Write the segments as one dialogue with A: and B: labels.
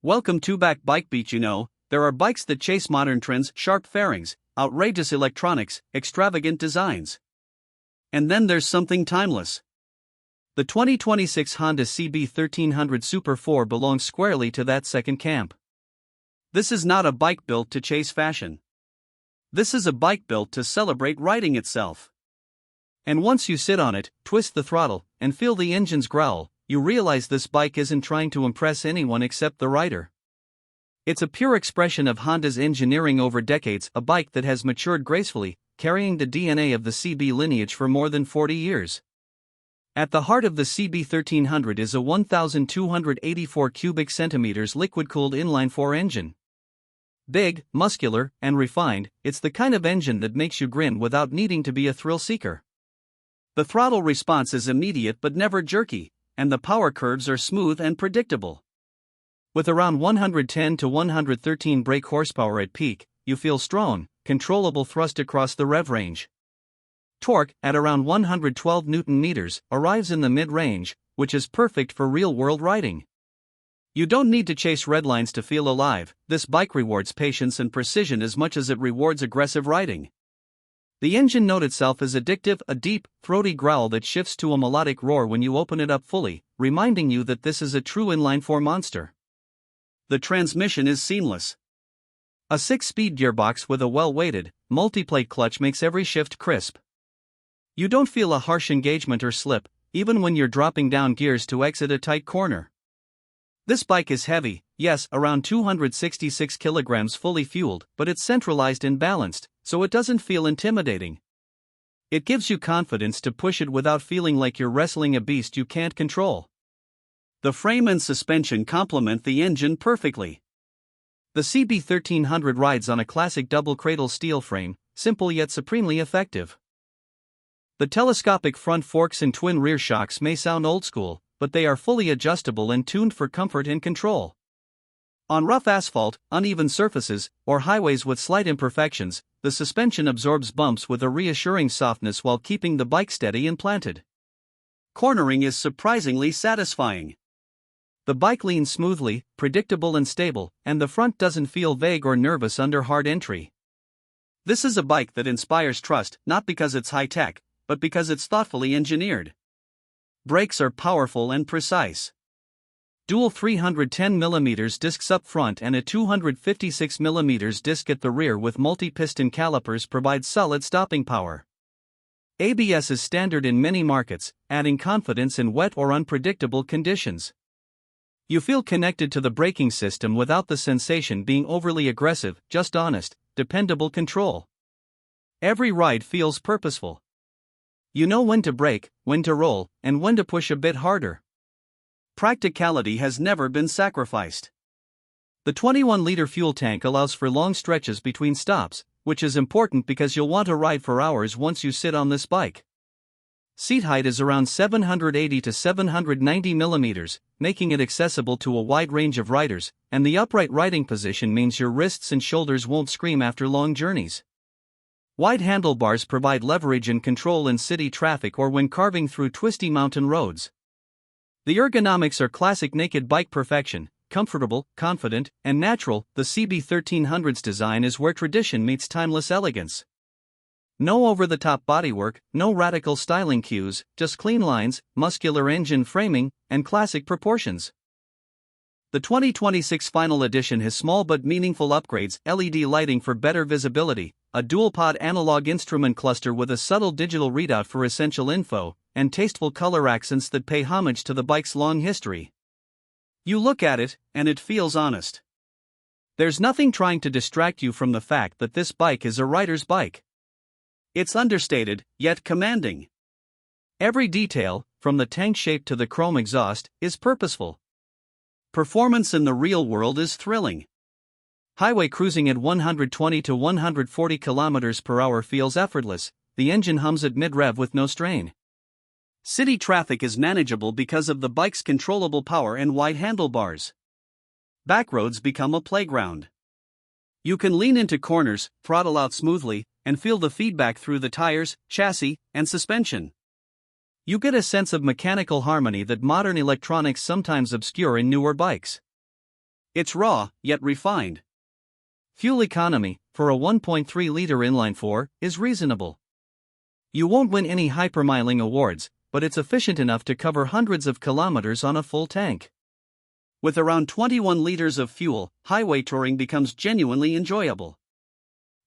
A: Welcome to Back Bike Beat. There are bikes that chase modern trends, sharp fairings, outrageous electronics, extravagant designs. And then there's something timeless. The 2026 Honda CB1300 Super Four belongs squarely to that second camp. This is not a bike built to chase fashion. This is a bike built to celebrate riding itself. And once you sit on it, twist the throttle, and feel the engine's growl, you realize this bike isn't trying to impress anyone except the rider. It's a pure expression of Honda's engineering over decades, a bike that has matured gracefully, carrying the DNA of the CB lineage for more than 40 years. At the heart of the CB1300 is a 1,284 cubic centimeters liquid-cooled inline-four engine. Big, muscular, and refined, it's the kind of engine that makes you grin without needing to be a thrill-seeker. The throttle response is immediate but never jerky, and the power curves are smooth and predictable. With around 110 to 113 brake horsepower at peak, you feel strong, controllable thrust across the rev range. Torque, at around 112 Nm, arrives in the mid-range, which is perfect for real-world riding. You don't need to chase redlines to feel alive. This bike rewards patience and precision as much as it rewards aggressive riding. The engine note itself is addictive, a deep, throaty growl that shifts to a melodic roar when you open it up fully, reminding you that this is a true inline-four monster. The transmission is seamless. A 6-speed gearbox with a well-weighted, multi-plate clutch makes every shift crisp. You don't feel a harsh engagement or slip, even when you're dropping down gears to exit a tight corner. This bike is heavy, yes, around 266 kilograms fully fueled, but it's centralized and balanced, so it doesn't feel intimidating. It gives you confidence to push it without feeling like you're wrestling a beast you can't control. The frame and suspension complement the engine perfectly. The CB1300 rides on a classic double cradle steel frame, simple yet supremely effective. The telescopic front forks and twin rear shocks may sound old school, but they are fully adjustable and tuned for comfort and control. On rough asphalt, uneven surfaces, or highways with slight imperfections, the suspension absorbs bumps with a reassuring softness while keeping the bike steady and planted. Cornering is surprisingly satisfying. The bike leans smoothly, predictable and stable, and the front doesn't feel vague or nervous under hard entry. This is a bike that inspires trust, not because it's high-tech, but because it's thoughtfully engineered. Brakes are powerful and precise. Dual 310mm discs up front and a 256mm disc at the rear with multi-piston calipers provide solid stopping power. ABS is standard in many markets, adding confidence in wet or unpredictable conditions. You feel connected to the braking system without the sensation being overly aggressive, just honest, dependable control. Every ride feels purposeful. You know when to brake, when to roll, and when to push a bit harder. Practicality has never been sacrificed. The 21-liter fuel tank allows for long stretches between stops, which is important because you'll want to ride for hours once you sit on this bike. Seat height is around 780 to 790 millimeters, making it accessible to a wide range of riders, and the upright riding position means your wrists and shoulders won't scream after long journeys. Wide handlebars provide leverage and control in city traffic or when carving through twisty mountain roads. The ergonomics are classic naked bike perfection, comfortable, confident, and natural. The CB1300's design is where tradition meets timeless elegance. No over-the-top bodywork, no radical styling cues, just clean lines, muscular engine framing, and classic proportions. The 2026 final edition has small but meaningful upgrades: LED lighting for better visibility, a dual-pod analog instrument cluster with a subtle digital readout for essential info, and tasteful color accents that pay homage to the bike's long history. You look at it, and it feels honest. There's nothing trying to distract you from the fact that this bike is a rider's bike. It's understated, yet commanding. Every detail, from the tank shape to the chrome exhaust, is purposeful. Performance in the real world is thrilling. Highway cruising at 120 to 140 km per hour feels effortless, the engine hums at mid-rev with no strain. City traffic is manageable because of the bike's controllable power and wide handlebars. Backroads become a playground. You can lean into corners, throttle out smoothly, and feel the feedback through the tires, chassis, and suspension. You get a sense of mechanical harmony that modern electronics sometimes obscure in newer bikes. It's raw, yet refined. Fuel economy, for a 1.3-liter inline-four, is reasonable. You won't win any hypermiling awards, but it's efficient enough to cover hundreds of kilometers on a full tank. With around 21 liters of fuel, highway touring becomes genuinely enjoyable.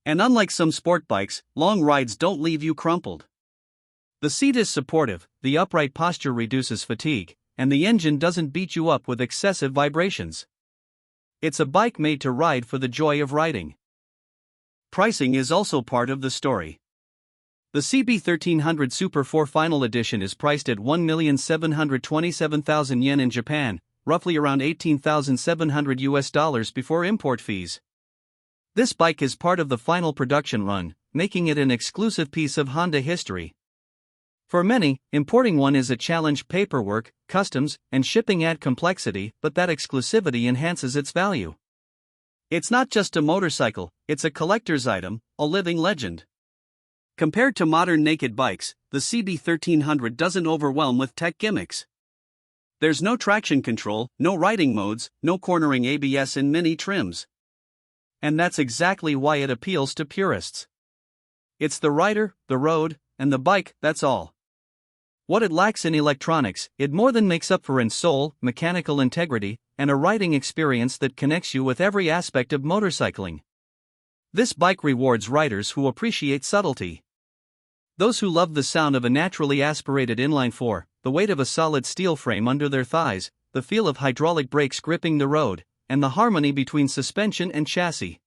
A: And unlike some sport bikes, long rides don't leave you crumpled. The seat is supportive, the upright posture reduces fatigue, and the engine doesn't beat you up with excessive vibrations. It's a bike made to ride for the joy of riding. Pricing is also part of the story. The CB1300 Super Four Final Edition is priced at 1,727,000 yen in Japan, roughly around $18,700 before import fees. This bike is part of the final production run, making it an exclusive piece of Honda history. For many, importing one is a challenge. Paperwork, customs, and shipping add complexity, but that exclusivity enhances its value. It's not just a motorcycle, it's a collector's item, a living legend. Compared to modern naked bikes, the CB1300 doesn't overwhelm with tech gimmicks. There's no traction control, no riding modes, no cornering ABS in many trims. And that's exactly why it appeals to purists. It's the rider, the road, and the bike, that's all. What it lacks in electronics, it more than makes up for in soul, mechanical integrity, and a riding experience that connects you with every aspect of motorcycling. This bike rewards riders who appreciate subtlety. Those who love the sound of a naturally aspirated inline-four, the weight of a solid steel frame under their thighs, the feel of hydraulic brakes gripping the road, and the harmony between suspension and chassis.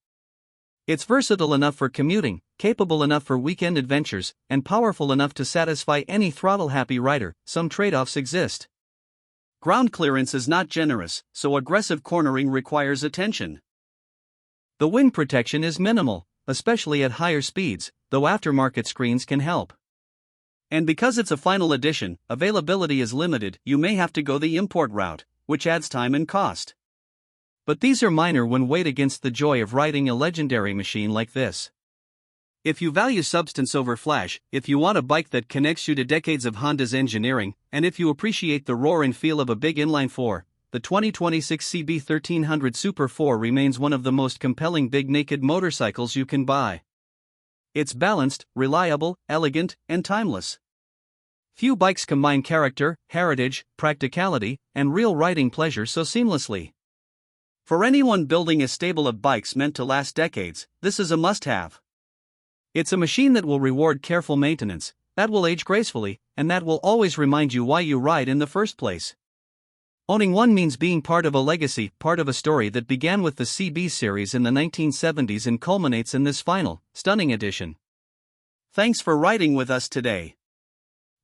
A: It's versatile enough for commuting, capable enough for weekend adventures, and powerful enough to satisfy any throttle-happy rider. Some trade-offs exist. Ground clearance is not generous, so aggressive cornering requires attention. The wind protection is minimal, especially at higher speeds, though aftermarket screens can help. And because it's a final edition, availability is limited. You may have to go the import route, which adds time and cost. But these are minor when weighed against the joy of riding a legendary machine like this. If you value substance over flash, if you want a bike that connects you to decades of Honda's engineering, and if you appreciate the roar and feel of a big inline-four, the 2026 CB1300 Super Four remains one of the most compelling big naked motorcycles you can buy. It's balanced, reliable, elegant, and timeless. Few bikes combine character, heritage, practicality, and real riding pleasure so seamlessly. For anyone building a stable of bikes meant to last decades, this is a must-have. It's a machine that will reward careful maintenance, that will age gracefully, and that will always remind you why you ride in the first place. Owning one means being part of a legacy, part of a story that began with the CB series in the 1970s and culminates in this final, stunning edition. Thanks for riding with us today.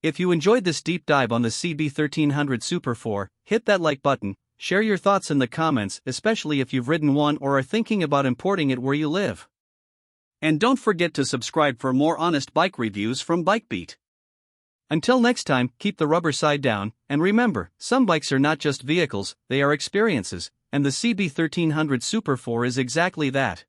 A: If you enjoyed this deep dive on the CB1300 Super Four, hit that like button, share your thoughts in the comments, especially if you've ridden one or are thinking about importing it where you live. And don't forget to subscribe for more honest bike reviews from BikeBeat. Until next time, keep the rubber side down, and remember, some bikes are not just vehicles, they are experiences, and the CB1300 Super Four is exactly that.